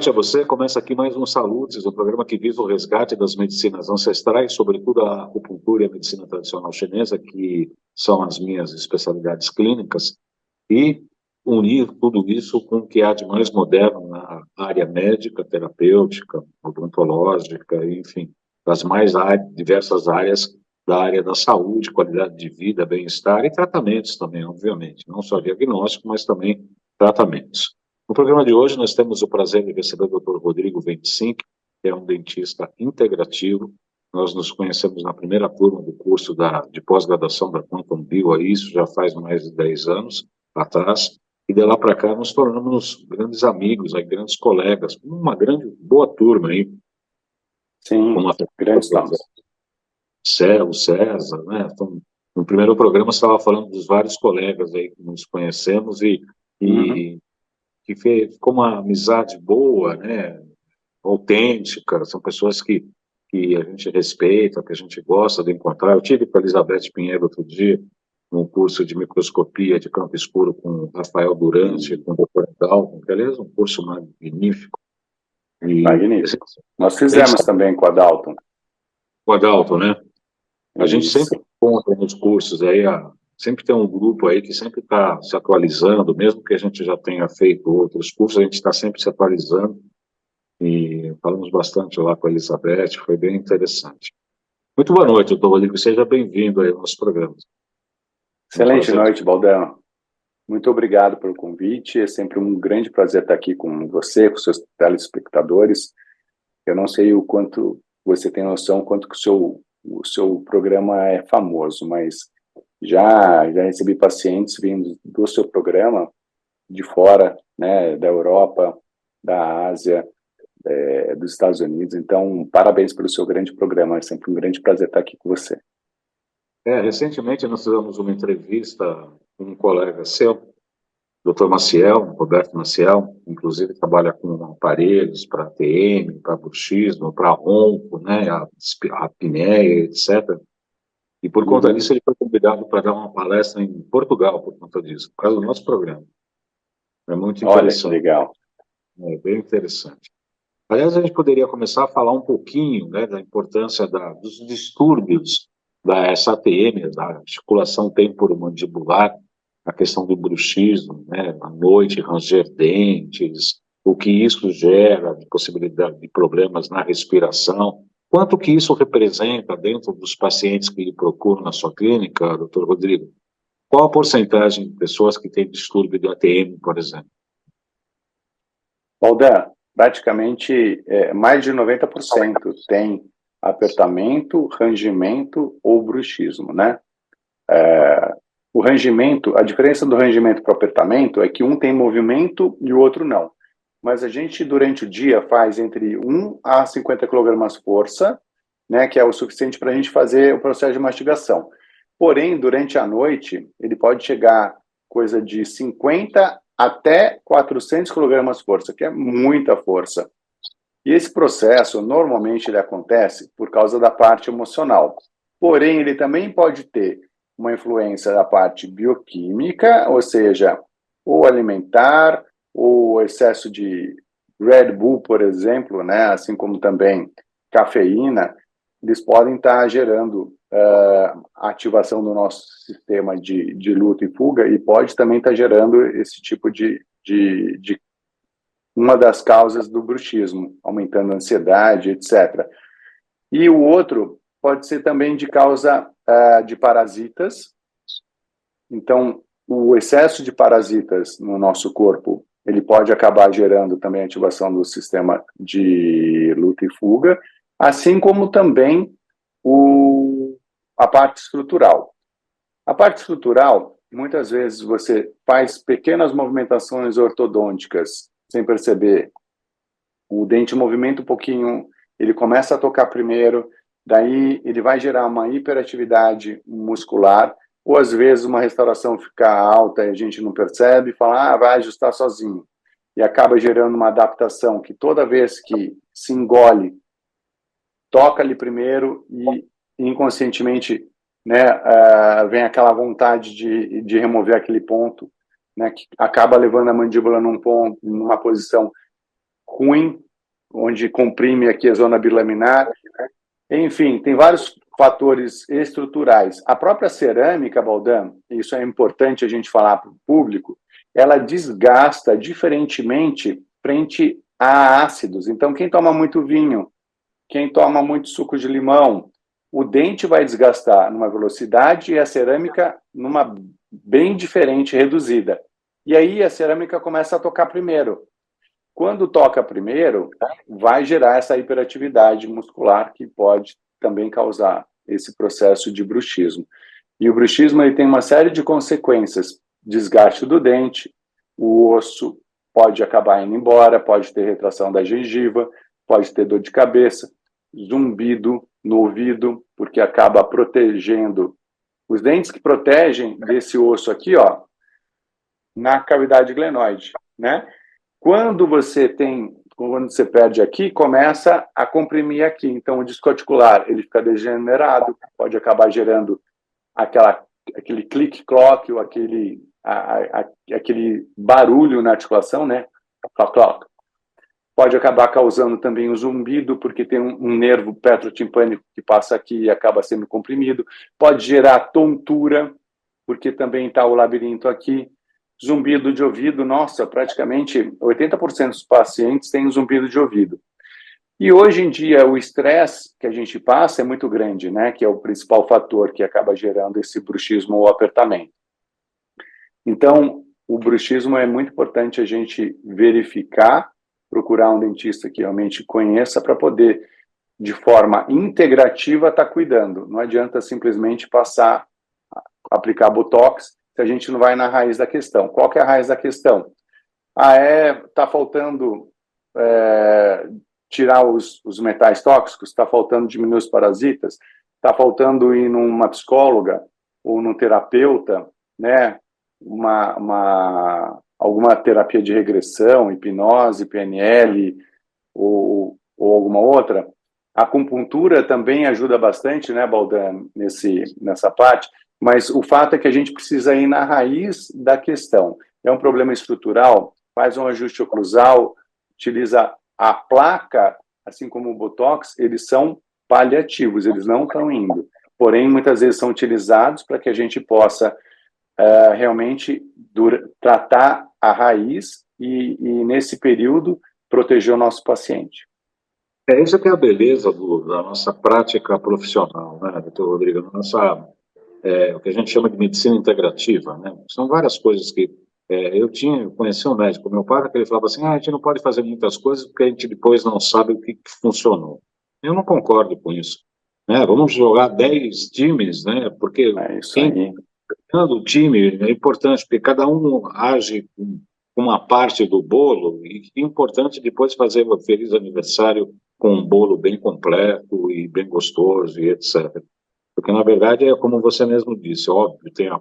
noite a você. Começa aqui mais um Saludes, o programa que visa o resgate das medicinas ancestrais, sobretudo a acupuntura e a medicina tradicional chinesa, que são as minhas especialidades clínicas, e unir tudo isso com o que há de mais moderno na área médica, terapêutica, odontológica, enfim, das mais diversas áreas da área da saúde, qualidade de vida, bem-estar e tratamentos também, obviamente. Não só diagnóstico, mas também tratamentos. No programa de hoje, nós temos o prazer de receber o Dr. Rodrigo 25, que é um dentista integrativo. Nós nos conhecemos na primeira turma do curso de pós-graduação da Quantum Bio, isso já faz mais de 10 anos atrás, e de lá para cá nos tornamos grandes amigos, aí, grandes colegas, uma grande, boa turma aí. Sim, grandes nomes. O César, né? Então, no primeiro programa você estava falando dos vários colegas aí que nos conhecemos e que ficou uma amizade boa, né? Autêntica, são pessoas que a gente respeita, que a gente gosta de encontrar. Eu tive com a Elizabeth Pinheiro outro dia, num curso de microscopia de campo escuro com o Rafael Durante, com o Dr. Dalton, que aliás é um curso magnífico. Magnífico. Nós fizemos também com a Dalton. Com a Dalton, né? A gente sempre encontra nos cursos aí, sempre tem um grupo aí que sempre está se atualizando, mesmo que a gente já tenha feito outros cursos, a gente está sempre se atualizando e falamos bastante lá com a Elizabeth, foi bem interessante. Muito boa noite, doutor Rodrigo, seja bem-vindo aí ao nosso programa. Excelente noite, Baldão. Muito obrigado pelo convite, é sempre um grande prazer estar aqui com você, com seus telespectadores. Eu não sei o quanto você tem noção, quanto que o seu programa é famoso, mas já recebi pacientes vindo do seu programa de fora, né, da Europa, da Ásia, dos Estados Unidos. Então, parabéns pelo seu grande programa. É sempre um grande prazer estar aqui com você. Recentemente nós fizemos uma entrevista com um colega seu, Dr. Maciel, Roberto Maciel, inclusive trabalha com aparelhos para ATM, para bruxismo, para onco, né, a apneia, etc. E por conta disso ele foi convidado para dar uma palestra em Portugal por conta disso, por causa do nosso programa. É muito interessante. Olha, que legal. É bem interessante. Aliás, a gente poderia começar a falar um pouquinho, né, da importância dos distúrbios da SATM, da articulação temporomandibular, a questão do bruxismo, né, à noite, ranger dentes, o que isso gera de possibilidade de problemas na respiração, quanto que isso representa dentro dos pacientes que lhe procuram na sua clínica, doutor Rodrigo? Qual a porcentagem de pessoas que têm distúrbio de ATM, por exemplo? Baldão, praticamente mais de 90% tem apertamento, rangimento ou bruxismo, né? O rangimento, a diferença do rangimento para o apertamento é que um tem movimento e o outro não. Mas a gente, durante o dia, faz entre 1 a 50 kg força, né, que é o suficiente para a gente fazer o processo de mastigação. Porém, durante a noite, ele pode chegar coisa de 50 até 400 kg força, que é muita força. E esse processo, normalmente, ele acontece por causa da parte emocional. Porém, ele também pode ter uma influência da parte bioquímica, ou seja, ou alimentar, ou excesso de Red Bull, por exemplo, né, assim como também cafeína, eles podem estar gerando a ativação do nosso sistema de luta e fuga e pode também estar gerando esse tipo de uma das causas do bruxismo, aumentando a ansiedade, etc. E o outro pode ser também de causa de parasitas. Então, o excesso de parasitas no nosso corpo, ele pode acabar gerando também ativação do sistema de luta e fuga, assim como também a parte estrutural. A parte estrutural, muitas vezes você faz pequenas movimentações ortodônticas sem perceber. O dente movimenta um pouquinho, ele começa a tocar primeiro, daí ele vai gerar uma hiperatividade muscular, ou às vezes uma restauração fica alta e a gente não percebe, fala, vai ajustar sozinho. E acaba gerando uma adaptação que toda vez que se engole, toca ali primeiro e inconscientemente, né, vem aquela vontade de remover aquele ponto, né, que acaba levando a mandíbula numa posição ruim, onde comprime aqui a zona bilaminar. Enfim, tem vários fatores estruturais. A própria cerâmica, Baldan, isso é importante a gente falar para o público, ela desgasta diferentemente frente a ácidos. Então, quem toma muito vinho, quem toma muito suco de limão, o dente vai desgastar numa velocidade e a cerâmica numa bem diferente, reduzida. E aí a cerâmica começa a tocar primeiro. Quando toca primeiro, vai gerar essa hiperatividade muscular que pode também causar esse processo de bruxismo. E o bruxismo ele tem uma série de consequências: desgaste do dente, o osso pode acabar indo embora, pode ter retração da gengiva, pode ter dor de cabeça, zumbido no ouvido, porque acaba protegendo os dentes que protegem desse osso aqui, ó, na cavidade glenoide, né? Quando você perde aqui, começa a comprimir aqui. Então, o disco articular ele fica degenerado, pode acabar gerando aquele click-clock, ou aquele barulho na articulação, né? Clock-clock. Pode acabar causando também o zumbido, porque tem um nervo petrotimpânico que passa aqui e acaba sendo comprimido. Pode gerar tontura, porque também está o labirinto aqui. Zumbido de ouvido, nossa, praticamente 80% dos pacientes têm zumbido de ouvido. E hoje em dia o estresse que a gente passa é muito grande, né? Que é o principal fator que acaba gerando esse bruxismo ou apertamento. Então, o bruxismo é muito importante a gente verificar, procurar um dentista que realmente conheça para poder, de forma integrativa, estar cuidando. Não adianta simplesmente aplicar Botox se a gente não vai na raiz da questão. Qual que é a raiz da questão? Tá faltando tirar os metais tóxicos, está faltando diminuir os parasitas, está faltando ir numa psicóloga ou num terapeuta, né? Alguma terapia de regressão, hipnose, PNL ou alguma outra. A acupuntura também ajuda bastante, né, Baldan, nessa parte, mas o fato é que a gente precisa ir na raiz da questão. É um problema estrutural, faz um ajuste oclusal, utiliza a placa, assim como o Botox, eles são paliativos, eles não estão indo. Porém, muitas vezes são utilizados para que a gente possa realmente tratar a raiz e, nesse período, proteger o nosso paciente. Isso que é a beleza da nossa prática profissional, né, doutor Rodrigo? O que a gente chama de medicina integrativa, né? São várias coisas que eu conheci um médico, meu pai, que ele falava assim, a gente não pode fazer muitas coisas porque a gente depois não sabe o que funcionou. Eu não concordo com isso, né? Vamos jogar 10 times, né? Porque o time é importante, porque cada um age com uma parte do bolo, e é importante depois fazer um feliz aniversário com um bolo bem completo e bem gostoso e etc. Porque, na verdade, é como você mesmo disse, óbvio, tem a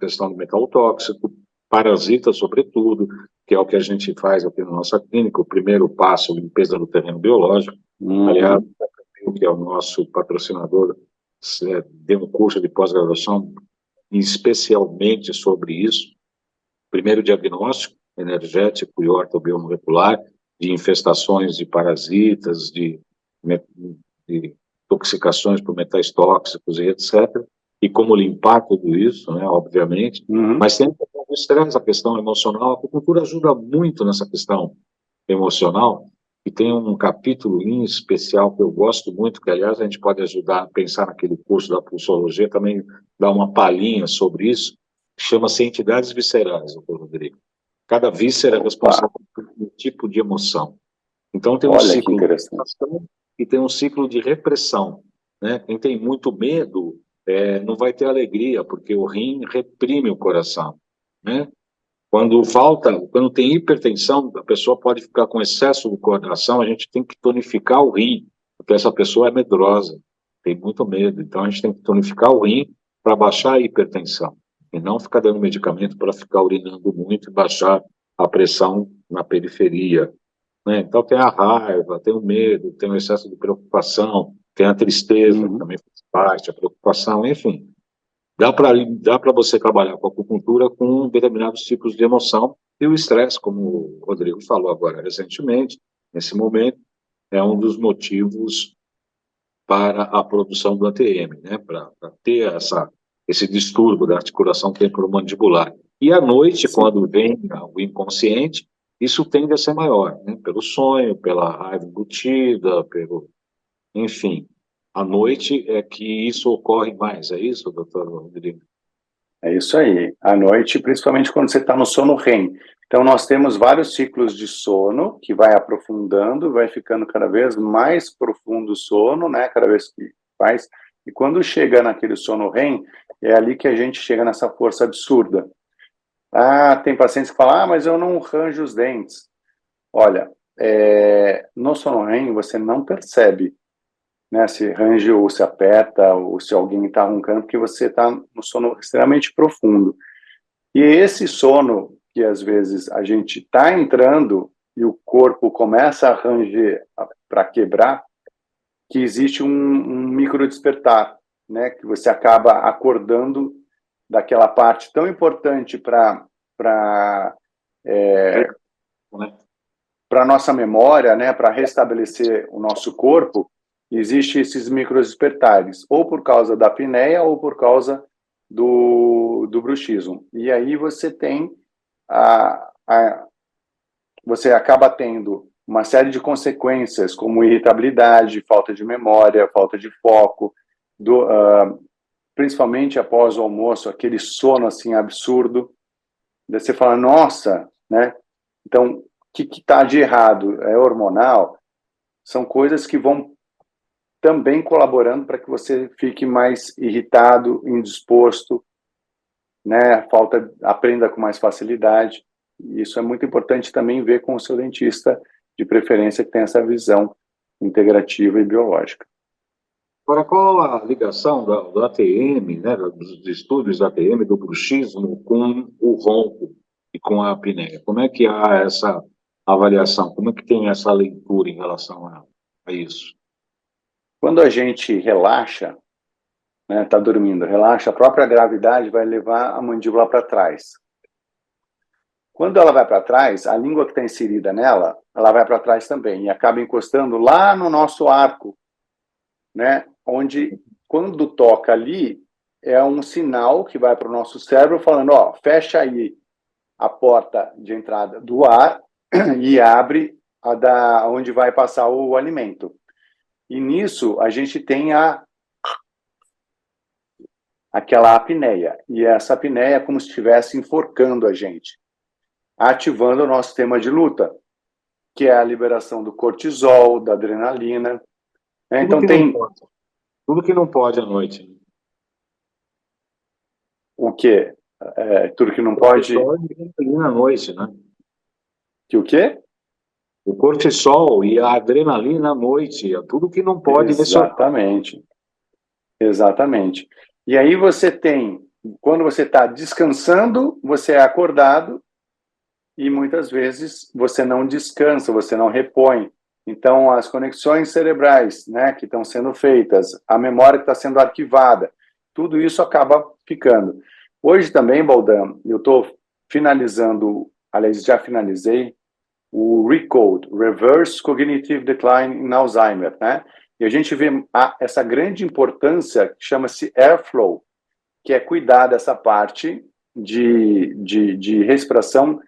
questão do metal tóxico, parasita, sobretudo, que é o que a gente faz aqui na nossa clínica, o primeiro passo, limpeza do terreno biológico. Aliás, que é o nosso patrocinador, deu um curso de pós-graduação especialmente sobre isso. Primeiro, diagnóstico energético e ortobiomolecular de infestações de parasitas, de intoxicações por metais tóxicos e etc. E como limpar tudo isso, né, obviamente. Mas tem o estresse, a questão emocional. A acupuntura ajuda muito nessa questão emocional. E tem um capítulo em especial que eu gosto muito, que, aliás, a gente pode ajudar a pensar naquele curso da pulsologia, também dar uma palhinha sobre isso, que chama-se entidades viscerais, doutor Rodrigo. Cada víscera é responsável por um tipo de emoção. Então, tem um ciclo de repressão e tem um ciclo de repressão, né? Quem tem muito medo não vai ter alegria, porque o rim reprime o coração, né? Quando tem hipertensão, a pessoa pode ficar com excesso do coração, a gente tem que tonificar o rim, porque essa pessoa é medrosa, tem muito medo. Então, a gente tem que tonificar o rim para baixar a hipertensão, e não ficar dando medicamento para ficar urinando muito e baixar a pressão na periferia, né? Então, tem a raiva, tem o medo, tem o excesso de preocupação, tem a tristeza, que também faz parte, a preocupação, enfim. Dá para você trabalhar com a acupuntura com determinados tipos de emoção, e o estresse, como o Rodrigo falou agora recentemente, nesse momento, é um dos motivos para a produção do ATM, né? Para ter esse distúrbio da articulação temporomandibular. E à noite, Sim. quando vem o inconsciente, isso tende a ser maior, né? Pelo sonho, pela raiva embutida, enfim. À noite é que isso ocorre mais, é isso, doutor Rodrigo? É isso aí. À noite, principalmente quando você está no sono REM. Então, nós temos vários ciclos de sono que vai aprofundando, vai ficando cada vez mais profundo o sono, né? Cada vez que faz. E quando chega naquele sono REM, é ali que a gente chega nessa força absurda. Ah, tem pacientes que falam, mas eu não ranjo os dentes. Olha, no sono REM você não percebe, né, se range ou se aperta, ou se alguém está roncando, porque você está no sono extremamente profundo. E esse sono, que às vezes a gente está entrando e o corpo começa a ranger para quebrar, que existe um micro despertar, né, que você acaba acordando daquela parte tão importante para a nossa memória, né, para restabelecer o nosso corpo. Existem esses microdespertares, ou por causa da apneia ou por causa do bruxismo. E aí você tem você acaba tendo uma série de consequências, como irritabilidade, falta de memória, falta de foco, principalmente após o almoço, aquele sono assim absurdo. Daí você fala, nossa, né? Então, o que está de errado? É hormonal? São coisas que vão também colaborando para que você fique mais irritado, indisposto, né? Aprenda com mais facilidade. E isso é muito importante também ver com o seu dentista, de preferência, que tem essa visão integrativa e biológica. Agora, qual a ligação do ATM, né, dos estudos do ATM, do bruxismo, com o ronco e com a apneia? Como é que há essa avaliação? Como é que tem essa leitura em relação a isso? Quando a gente relaxa, né, tá dormindo, relaxa, a própria gravidade vai levar a mandíbula para trás. Quando ela vai para trás, a língua que está inserida nela, ela vai para trás também e acaba encostando lá no nosso arco, né? Onde, quando toca ali, é um sinal que vai para o nosso cérebro falando, ó, fecha aí a porta de entrada do ar e abre onde vai passar o alimento. E nisso a gente tem aquela apneia. E essa apneia é como se estivesse enforcando a gente, ativando o nosso sistema de luta, que é a liberação do cortisol, da adrenalina. Então Tudo que não pode à noite. O quê? Tudo que não pode... O cortisol e a adrenalina à noite, né? Que o quê? O cortisol e a adrenalina à noite, é tudo que não pode nesse horário. Exatamente. Exatamente. E aí você tem, quando você está descansando, você é acordado e muitas vezes você não descansa, você não repõe. Então, as conexões cerebrais, né, que estão sendo feitas, a memória que está sendo arquivada, tudo isso acaba ficando. Hoje também, Baldan, eu estou finalizando, aliás, já finalizei, o RECODE, Reverse Cognitive Decline in Alzheimer, né? E a gente vê essa grande importância que chama-se Airflow, que é cuidar dessa parte de respiração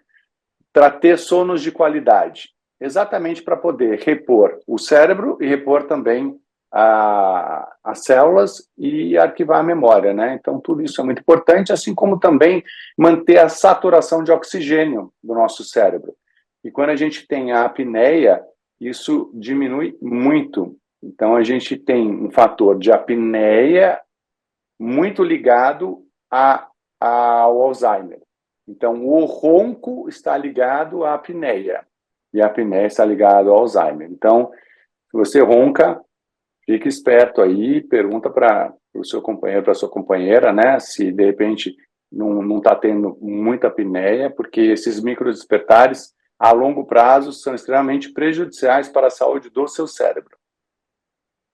para ter sonos de qualidade, exatamente para poder repor o cérebro e repor também as células e arquivar a memória, né? Então, tudo isso é muito importante, assim como também manter a saturação de oxigênio do nosso cérebro. E quando a gente tem a apneia, isso diminui muito. Então, a gente tem um fator de apneia muito ligado ao Alzheimer. Então, o ronco está ligado à apneia, e a apneia está ligada ao Alzheimer. Então, se você ronca, fique esperto aí, pergunta para o seu companheiro, para a sua companheira, né, se de repente não está tendo muita apneia, porque esses microdespertares, a longo prazo, são extremamente prejudiciais para a saúde do seu cérebro.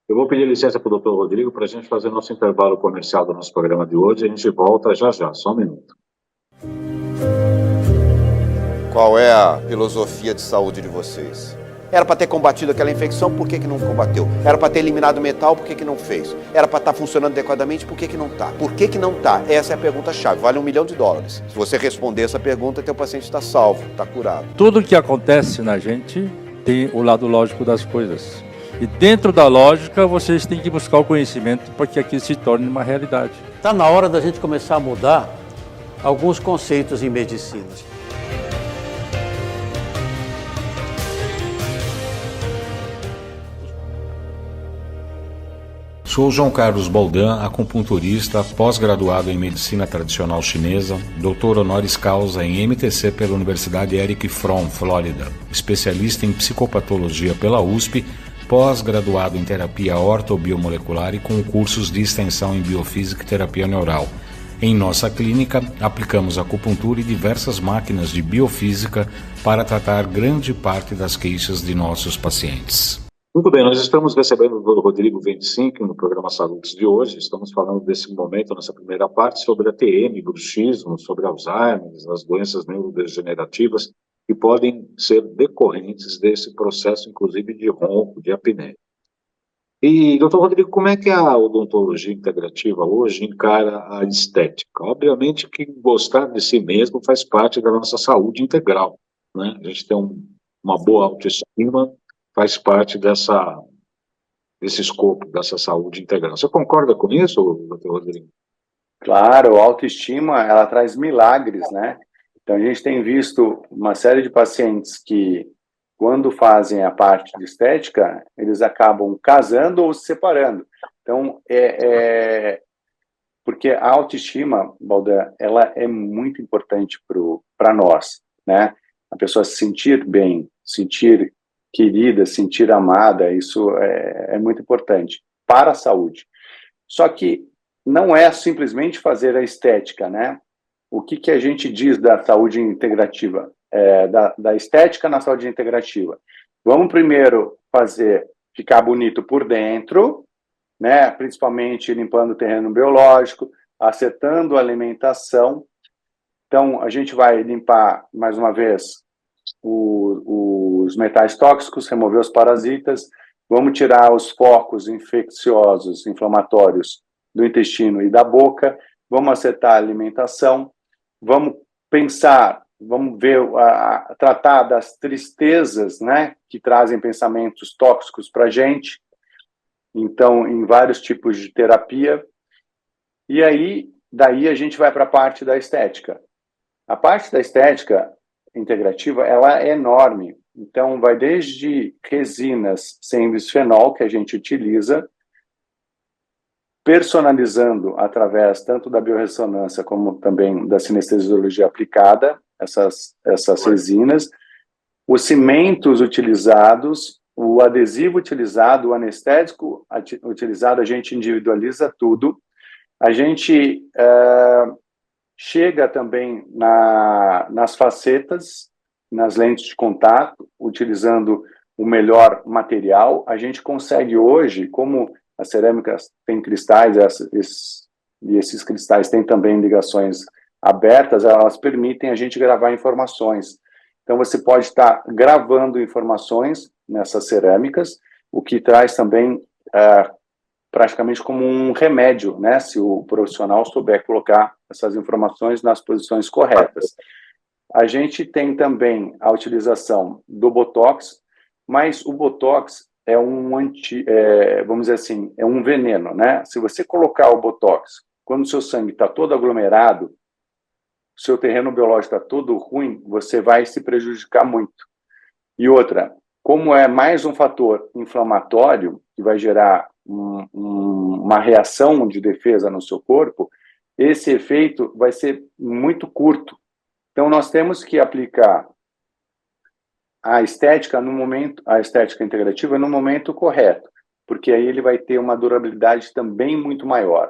Eu vou pedir licença para o doutor Rodrigo para a gente fazer nosso intervalo comercial do nosso programa de hoje. A gente volta já já, só um minuto. Qual é a filosofia de saúde de vocês? Era para ter combatido aquela infecção, por que não combateu? Era para ter eliminado o metal, por que não fez? Era para estar funcionando adequadamente, por que não está? Por que não está? Essa é a pergunta-chave, vale $1 milhão. Se você responder essa pergunta, teu paciente está salvo, está curado. Tudo que acontece na gente tem o lado lógico das coisas. E dentro da lógica, vocês têm que buscar o conhecimento para que aquilo se torne uma realidade. Está na hora da gente começar a mudar alguns conceitos em medicina. Sou João Carlos Baldan, acupunturista, pós-graduado em Medicina Tradicional Chinesa, doutor honoris causa em MTC pela Universidade Eric Fromm, Flórida, especialista em psicopatologia pela USP, pós-graduado em terapia ortobiomolecular e com cursos de extensão em biofísica e terapia neural. Em nossa clínica, aplicamos acupuntura e diversas máquinas de biofísica para tratar grande parte das queixas de nossos pacientes. Muito bem, nós estamos recebendo o Dr. Rodrigo 25 no programa Saludes de hoje. Estamos falando desse momento, nessa primeira parte, sobre a TM, bruxismo, sobre Alzheimer, as doenças neurodegenerativas que podem ser decorrentes desse processo, inclusive de ronco, de apneia. E, doutor Rodrigo, como é que a odontologia integrativa hoje encara a estética? Obviamente que gostar de si mesmo faz parte da nossa saúde integral, né? A gente tem uma boa autoestima, faz parte desse escopo, dessa saúde integral. Você concorda com isso, doutor Rodrigo? Claro, a autoestima, ela traz milagres, né? Então, a gente tem visto uma série de pacientes que, quando fazem a parte de estética, eles acabam casando ou se separando. Então, porque a autoestima, Baldan, ela é muito importante para nós, né? A pessoa se sentir bem, sentir querida, sentir amada, isso é muito importante para a saúde. Só que não é simplesmente fazer a estética, né? O que a gente diz da saúde integrativa? Da estética na saúde integrativa. Vamos primeiro ficar bonito por dentro, né? Principalmente limpando o terreno biológico, acertando a alimentação. Então, a gente vai limpar, mais uma vez, os metais tóxicos, remover os parasitas, vamos tirar os focos infecciosos, inflamatórios do intestino e da boca, vamos acertar a alimentação, vamos pensar, vamos tratar das tristezas, né, que trazem pensamentos tóxicos para a gente, então, em vários tipos de terapia, e aí, daí a gente vai para a parte da estética. A parte da estética integrativa, ela é enorme. Então, vai desde resinas sem bisfenol, que a gente utiliza, personalizando através tanto da biorressonância como também da sinestesiologia aplicada, essas resinas, os cimentos utilizados, o adesivo utilizado, o anestésico utilizado, a gente individualiza tudo. A gente chega também nas facetas, nas lentes de contato, utilizando o melhor material. A gente consegue hoje, como as cerâmicas têm cristais, e esses cristais têm também ligações abertas, elas permitem a gente gravar informações. Então, você pode estar gravando informações nessas cerâmicas, o que traz também praticamente como um remédio, né, se o profissional souber colocar essas informações nas posições corretas. A gente tem também a utilização do Botox, mas o Botox é vamos dizer assim, é um veneno, né? Se você colocar o Botox, quando o seu sangue está todo aglomerado, o seu terreno biológico está todo ruim, você vai se prejudicar muito. E outra, como é mais um fator inflamatório, que vai gerar uma reação de defesa no seu corpo, esse efeito vai ser muito curto. Então, nós temos que aplicar a estética integrativa no momento correto, porque aí ele vai ter uma durabilidade também muito maior,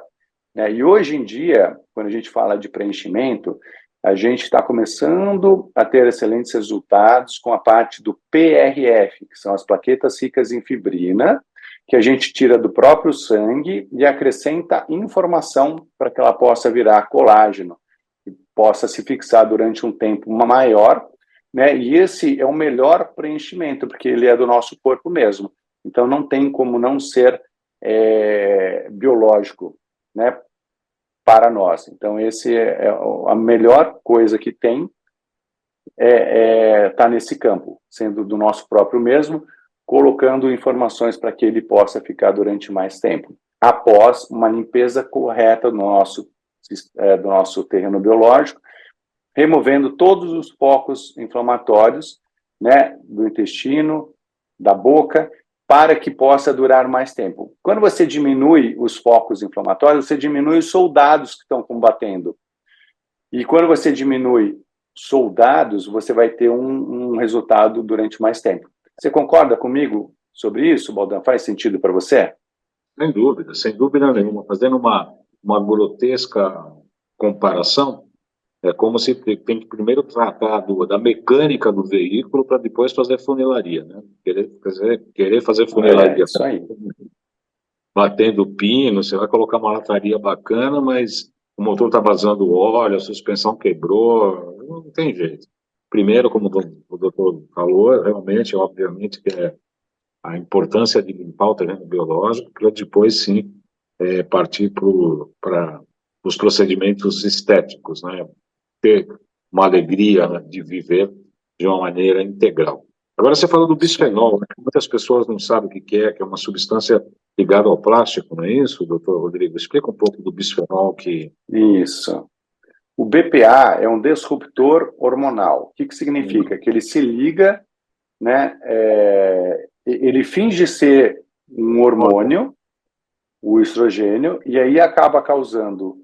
né? E hoje em dia, quando a gente fala de preenchimento, a gente está começando a ter excelentes resultados com a parte do PRF, que são as plaquetas ricas em fibrina, que a gente tira do próprio sangue e acrescenta informação para que ela possa virar colágeno, e possa se fixar durante um tempo maior, né? E esse é o melhor preenchimento, porque ele é do nosso corpo mesmo. Então, não tem como não ser biológico, né, para nós. Então, esse é a melhor coisa que tem, tá nesse campo, sendo do nosso próprio mesmo, colocando informações para que ele possa ficar durante mais tempo, após uma limpeza correta do nosso terreno biológico, removendo todos os focos inflamatórios, né, do intestino, da boca, para que possa durar mais tempo. Quando você diminui os focos inflamatórios, você diminui os soldados que estão combatendo. E quando você diminui soldados, você vai ter um resultado durante mais tempo. Você concorda comigo sobre isso, Baldan? Faz sentido para você? Sem dúvida nenhuma. Fazendo uma grotesca comparação, é como se tem que primeiro tratar da mecânica do veículo para depois fazer funilaria, né? Querer fazer funilaria. Isso aí. Batendo pino, você vai colocar uma lataria bacana, mas o motor está vazando óleo, a suspensão quebrou, não tem jeito. Primeiro, como o doutor falou, realmente, obviamente, que é a importância de limpar o terreno biológico, para depois, sim, partir para os procedimentos estéticos, né? Ter uma alegria, né, de viver de uma maneira integral. Agora, você falou do bisfenol, né? Muitas pessoas não sabem o que é uma substância ligada ao plástico, não é isso, doutor Rodrigo? Explica um pouco do bisfenol que... Isso. O BPA é um disruptor hormonal. O que significa? Que ele se liga, né, ele finge ser um hormônio, o estrogênio, e aí acaba causando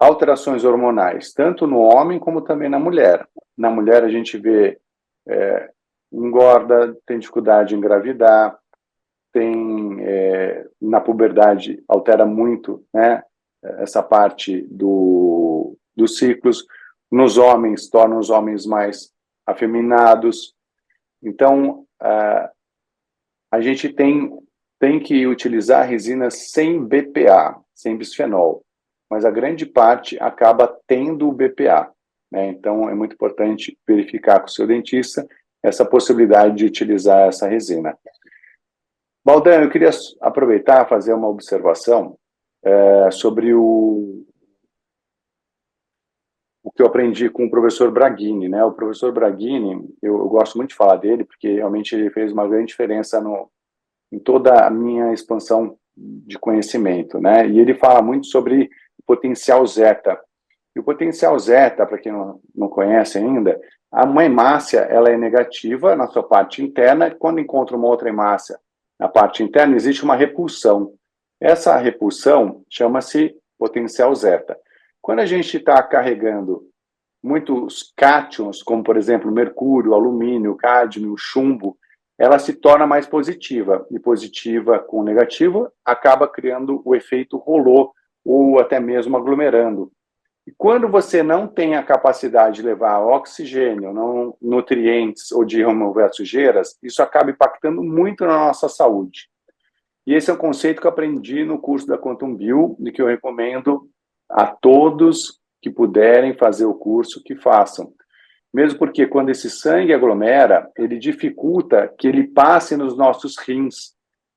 alterações hormonais, tanto no homem como também na mulher. Na mulher a gente vê engorda, tem dificuldade em engravidar, na puberdade altera muito, né, essa parte dos ciclos. Nos homens, torna os homens mais afeminados. Então, a gente tem que utilizar resinas sem BPA, sem bisfenol, mas a grande parte acaba tendo o BPA, né? Então, é muito importante verificar com o seu dentista essa possibilidade de utilizar essa resina. Baldan, eu queria aproveitar e fazer uma observação sobre o que eu aprendi com o professor Braghini, né? O professor Braghini, eu gosto muito de falar dele, porque realmente ele fez uma grande diferença em toda a minha expansão de conhecimento, né? E ele fala muito sobre o potencial zeta. E o potencial zeta, para quem não conhece ainda, a uma hemácia, ela é negativa na sua parte interna, e quando encontra uma outra hemácia na parte interna, existe uma repulsão. Essa repulsão chama-se potencial zeta. Quando a gente está carregando muitos cátions, como, por exemplo, mercúrio, alumínio, cádmio, chumbo, ela se torna mais positiva. E positiva com negativo acaba criando o efeito rolô, ou até mesmo aglomerando. E quando você não tem a capacidade de levar oxigênio, não nutrientes ou de remover sujeiras, isso acaba impactando muito na nossa saúde. E esse é um conceito que eu aprendi no curso da Quantum Bio e que eu recomendo a todos que puderem fazer o curso, que façam. Mesmo porque quando esse sangue aglomera, ele dificulta que ele passe nos nossos rins,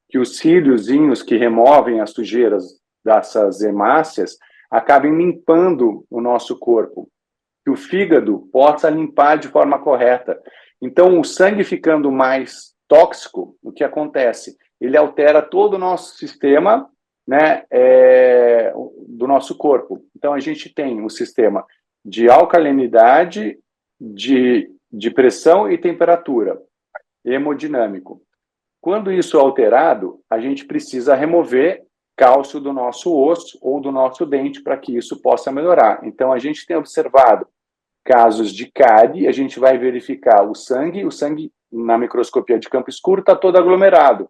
que os cíliozinhos que removem as sujeiras dessas hemácias acabem limpando o nosso corpo, que o fígado possa limpar de forma correta. Então, o sangue ficando mais tóxico, o que acontece? Ele altera todo o nosso sistema, né, do nosso corpo. Então, a gente tem um sistema de alcalinidade, de pressão e temperatura, hemodinâmico. Quando isso é alterado, a gente precisa remover cálcio do nosso osso ou do nosso dente para que isso possa melhorar. Então, a gente tem observado casos de cárie, a gente vai verificar o sangue na microscopia de campo escuro está todo aglomerado.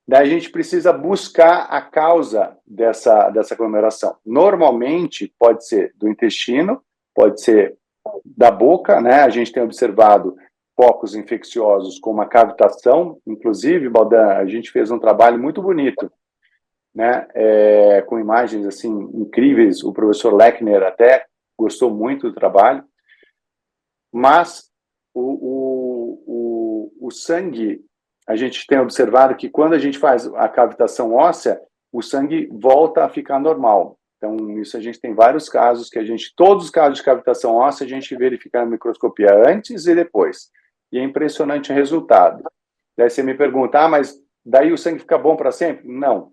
Daí a gente precisa buscar a causa dessa aglomeração. Normalmente, pode ser do intestino, pode ser da boca, né? A gente tem observado focos infecciosos como a cavitação. Inclusive, Baldan, a gente fez um trabalho muito bonito, né? Com imagens assim incríveis. O professor Lechner até gostou muito do trabalho. Mas o sangue, a gente tem observado que quando a gente faz a cavitação óssea, o sangue volta a ficar normal. Então, isso a gente tem vários casos todos os casos de cavitação óssea, a gente verifica na microscopia antes e depois. E é impressionante o resultado. Daí você me pergunta, mas daí o sangue fica bom para sempre? Não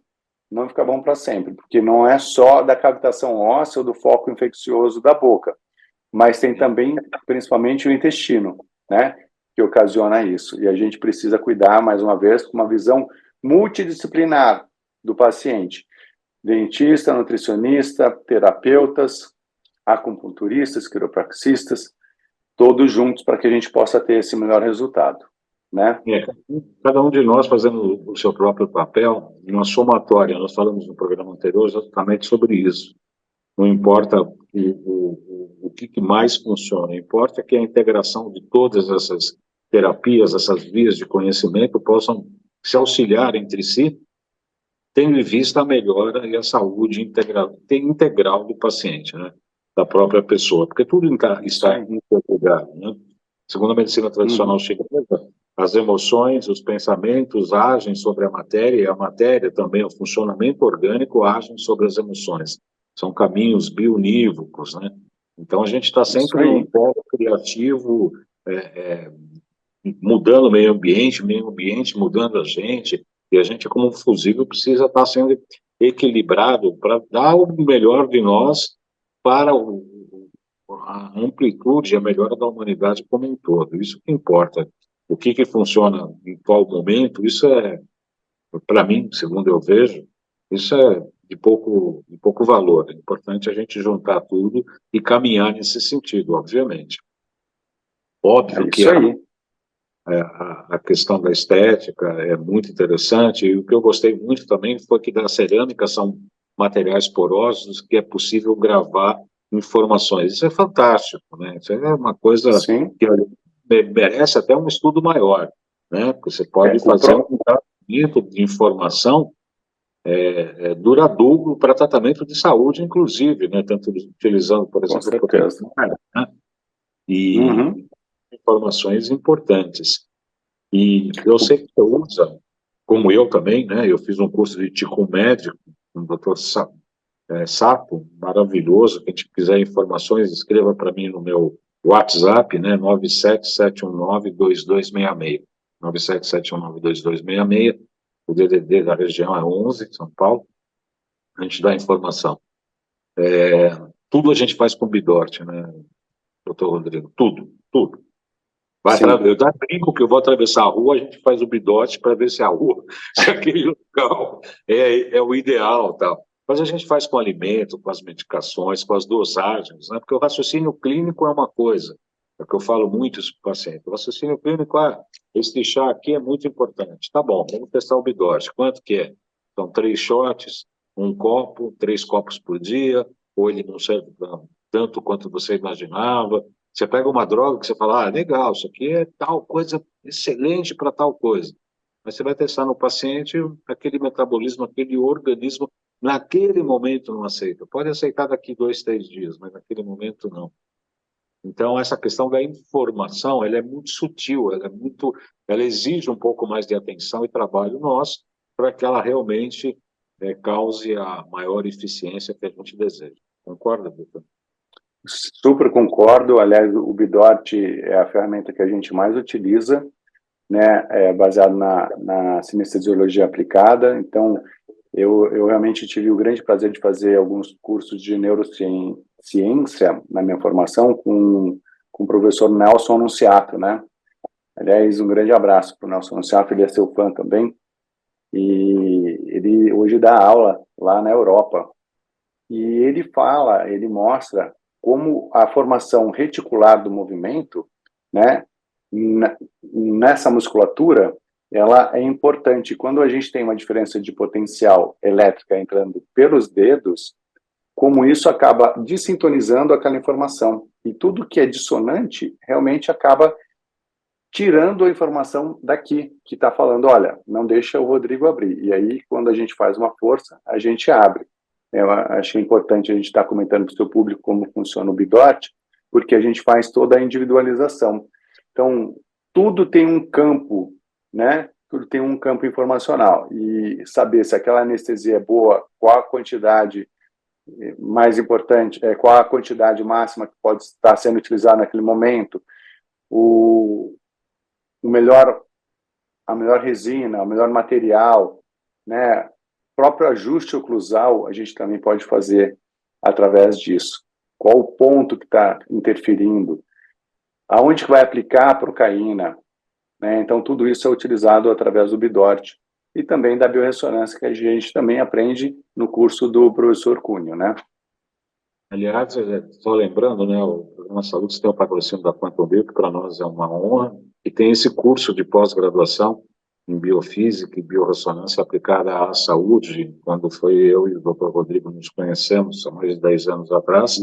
fica bom para sempre, porque não é só da cavitação óssea ou do foco infeccioso da boca, mas tem também, principalmente, o intestino, né, que ocasiona isso. E a gente precisa cuidar, mais uma vez, com uma visão multidisciplinar do paciente. Dentista, nutricionista, terapeutas, acupunturistas, quiropraxistas, todos juntos para que a gente possa ter esse melhor resultado, né? Cada um de nós fazendo o seu próprio papel, em uma somatória. Nós falamos no programa anterior exatamente sobre isso. Não importa o que mais funciona, importa que a integração de todas essas terapias, essas vias de conhecimento possam se auxiliar entre si, tendo em vista a melhora e a saúde integral do paciente, né? Da própria pessoa, porque tudo está interligado, né? Segundo a medicina tradicional chinesa, as emoções, os pensamentos agem sobre a matéria, e a matéria também, o funcionamento orgânico, agem sobre as emoções. São caminhos bionívocos, né? Então, a gente está sempre num polo criativo, mudando o meio ambiente mudando a gente, e a gente, como fusível, precisa estar sendo equilibrado para dar o melhor de nós para a amplitude e a melhora da humanidade como um todo. Isso que importa. O que funciona em qual momento, isso para mim, segundo eu vejo, isso é de pouco valor. É importante a gente juntar tudo e caminhar nesse sentido, obviamente. Óbvio que a questão da estética é muito interessante, e o que eu gostei muito também foi que da cerâmica são materiais porosos que é possível gravar informações. Isso é fantástico, né? Isso é uma coisa que merece até um estudo maior, né? Porque você pode fazer um tratamento de informação duradouro para tratamento de saúde, inclusive, né? Tanto utilizando, por exemplo, né? E informações importantes. E eu sei que você usa, como eu também, né? Eu fiz um curso de Qigong médico com o Dr. Sapo, maravilhoso. Quem quiser informações, escreva para mim no meu WhatsApp, né? 977192266. 977192266. O DDD da região é 11, São Paulo. A gente dá informação. Tudo a gente faz com Bidort, né, doutor Rodrigo? Tudo. Eu já brinco que eu vou atravessar a rua, a gente faz o Bidort para ver se a rua, se aquele local é o ideal, tal. Mas a gente faz com alimento, com as medicações, com as dosagens, né? Porque o raciocínio clínico é uma coisa, é o que eu falo muito isso para o paciente. O raciocínio clínico, esse chá aqui é muito importante. Tá bom, vamos testar o Bidort. Quanto que é? São 3 shots, 1 copo, 3 copos por dia, ou ele não serve tanto quanto você imaginava. Você pega uma droga que você fala, legal, isso aqui é tal coisa excelente para tal coisa. Mas você vai testar no paciente, aquele metabolismo, aquele organismo, naquele momento não aceita. Pode aceitar daqui 2, 3 dias, mas naquele momento não. Então, essa questão da informação, ela é muito sutil, ela exige um pouco mais de atenção e trabalho nosso para que ela realmente cause a maior eficiência que a gente deseja. Concorda, doutor? Super concordo. Aliás, o Bidort é a ferramenta que a gente mais utiliza, né, baseado na sinestesiologia aplicada. Então, eu realmente tive o grande prazer de fazer alguns cursos de neurociência na minha formação com o professor Nelson Anunciato, né? Aliás, um grande abraço para o Nelson Anunciato, ele é seu fã também. E ele hoje dá aula lá na Europa. E ele mostra como a formação reticular do movimento, né, nessa musculatura, ela é importante. Quando a gente tem uma diferença de potencial elétrica entrando pelos dedos, como isso acaba desintonizando aquela informação. E tudo que é dissonante realmente acaba tirando a informação daqui, que está falando, olha, não deixa o Rodrigo abrir. E aí, quando a gente faz uma força, a gente abre. Eu achei importante a gente estar comentando para o seu público como funciona o Bidort, porque a gente faz toda a individualização. Então, tudo tem um campo, né? Tudo tem um campo informacional. E saber se aquela anestesia é boa, qual a quantidade mais importante, qual a quantidade máxima que pode estar sendo utilizada naquele momento, o melhor, a melhor resina, o melhor material, né? O próprio ajuste oclusal a gente também pode fazer através disso. Qual o ponto que está interferindo? Aonde que vai aplicar a procaína? Né? Então, tudo isso é utilizado através do BIDORT e também da biorressonância, que a gente também aprende no curso do professor Cunho, né? Aliás, só lembrando, né, o Programa Saúde tem o patrocínio da Quantum Bio, que para nós é uma honra, e tem esse curso de pós-graduação em biofísica e biorressonância aplicada à saúde. Quando foi eu e o Dr. Rodrigo nos conhecemos, há mais de 10 anos atrás,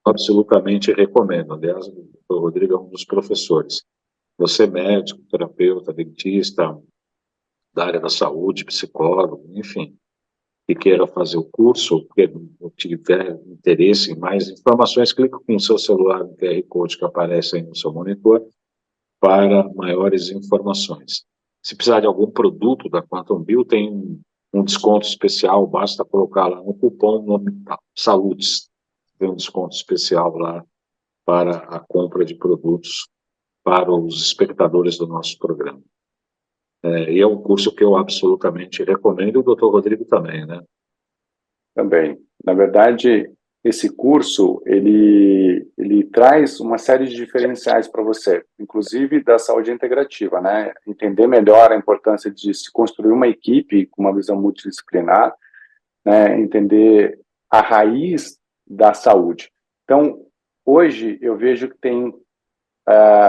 absolutamente recomendo. Aliás, o Dr. Rodrigo é um dos professores. Você é médico, terapeuta, dentista, da área da saúde, psicólogo, enfim, que queira fazer o curso, que tiver interesse em mais informações, clique com o seu celular no QR Code que aparece aí no seu monitor para maiores informações. Se precisar de algum produto da Quantum Bio, tem um desconto especial, basta colocar lá no cupom nome Saúdes. Tem um desconto especial lá para a compra de produtos para os espectadores do nosso programa. E é um curso que eu absolutamente recomendo, e o Dr. Rodrigo também, né? Também. Na verdade, esse curso, ele traz uma série de diferenciais para você, inclusive da saúde integrativa, né? Entender melhor a importância de se construir uma equipe com uma visão multidisciplinar, né? Entender a raiz da saúde. Então, hoje, eu vejo que tem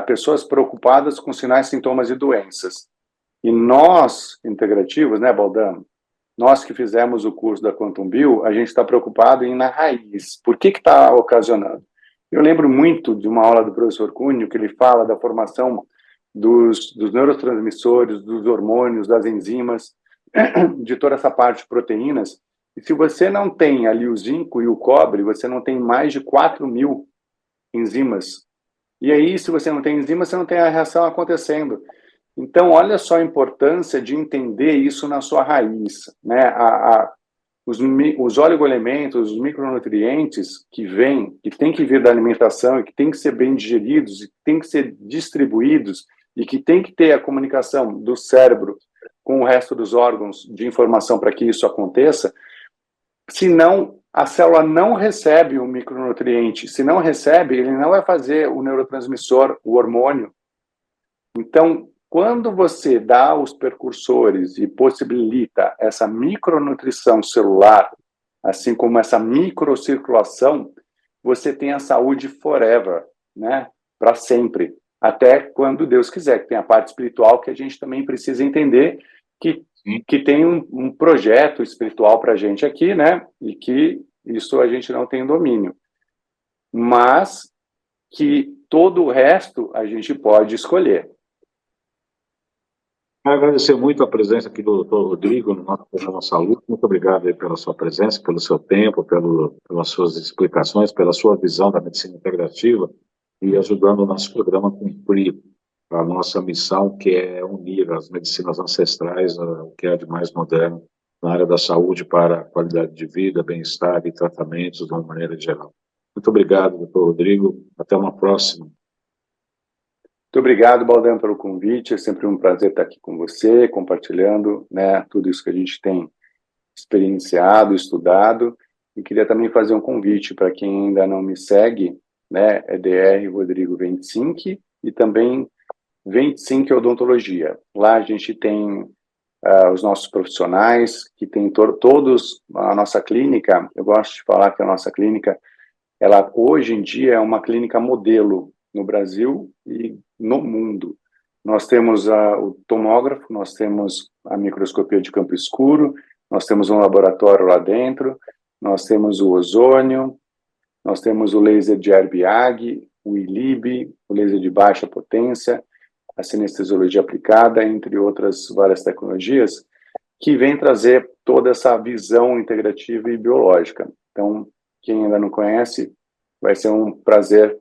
pessoas preocupadas com sinais, sintomas e doenças. E nós, integrativos, né, Baldano? Nós que fizemos o curso da Quantum Bio, a gente está preocupado em ir na raiz. Por que está ocasionando? Eu lembro muito de uma aula do professor Cunho, que ele fala da formação dos neurotransmissores, dos hormônios, das enzimas, de toda essa parte de proteínas. E se você não tem ali o zinco e o cobre, você não tem mais de 4.000 enzimas. E aí, se você não tem enzima, você não tem a reação acontecendo. Então, olha só a importância de entender isso na sua raiz, né? Os oligoelementos, os micronutrientes que vêm, que tem que vir da alimentação e que tem que ser bem digeridos, e que tem que ser distribuídos e que tem que ter a comunicação do cérebro com o resto dos órgãos de informação para que isso aconteça. Senão, a célula não recebe o micronutriente. Se não recebe, ele não vai fazer o neurotransmissor, o hormônio. Então, quando você dá os precursores e possibilita essa micronutrição celular, assim como essa microcirculação, você tem a saúde forever, né? Para sempre. Até quando Deus quiser, que tem a parte espiritual que a gente também precisa entender que tem um projeto espiritual para a gente aqui, né? E que isso a gente não tem domínio. Mas que todo o resto a gente pode escolher. Quero agradecer muito a presença aqui do Dr. Rodrigo no nosso programa Saúde. Muito obrigado aí pela sua presença, pelo seu tempo, pelas suas explicações, pela sua visão da medicina integrativa e ajudando o nosso programa a cumprir a nossa missão, que é unir as medicinas ancestrais, o que é de mais moderno na área da saúde para qualidade de vida, bem-estar e tratamentos de uma maneira geral. Muito obrigado, Dr. Rodrigo. Até uma próxima. Muito obrigado, Baldão, pelo convite. É sempre um prazer estar aqui com você, compartilhando, né, tudo isso que a gente tem experienciado, estudado. E queria também fazer um convite para quem ainda não me segue, né, é DR Rodrigo 25 e também 25 Odontologia. Lá a gente tem os nossos profissionais, que tem todos a nossa clínica. Eu gosto de falar que a nossa clínica, ela hoje em dia é uma clínica modelo no Brasil e no mundo. Nós temos o tomógrafo, nós temos a microscopia de campo escuro, nós temos um laboratório lá dentro, nós temos o ozônio, nós temos o laser de Herbig, o ILIB, o laser de baixa potência, a sinestesiologia aplicada, entre outras várias tecnologias, que vem trazer toda essa visão integrativa e biológica. Então, quem ainda não conhece, vai ser um prazer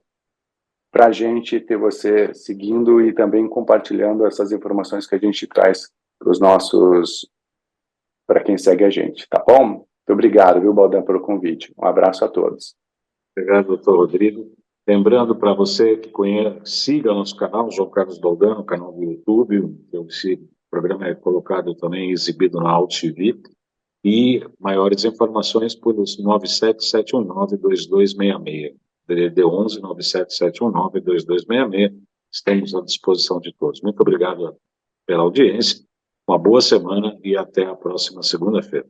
para a gente ter você seguindo e também compartilhando essas informações que a gente traz para quem segue a gente, tá bom? Muito obrigado, viu, Baldan, pelo convite. Um abraço a todos. Obrigado, doutor Rodrigo. Lembrando para você que conhece, siga nosso canal, João Carlos Baldan, no canal do YouTube. Esse programa é colocado também, exibido na Alt TV. E maiores informações pelos 97719-2266. DDD 11 97719-2266. Estamos à disposição de todos. Muito obrigado pela audiência. Uma boa semana e até a próxima segunda-feira.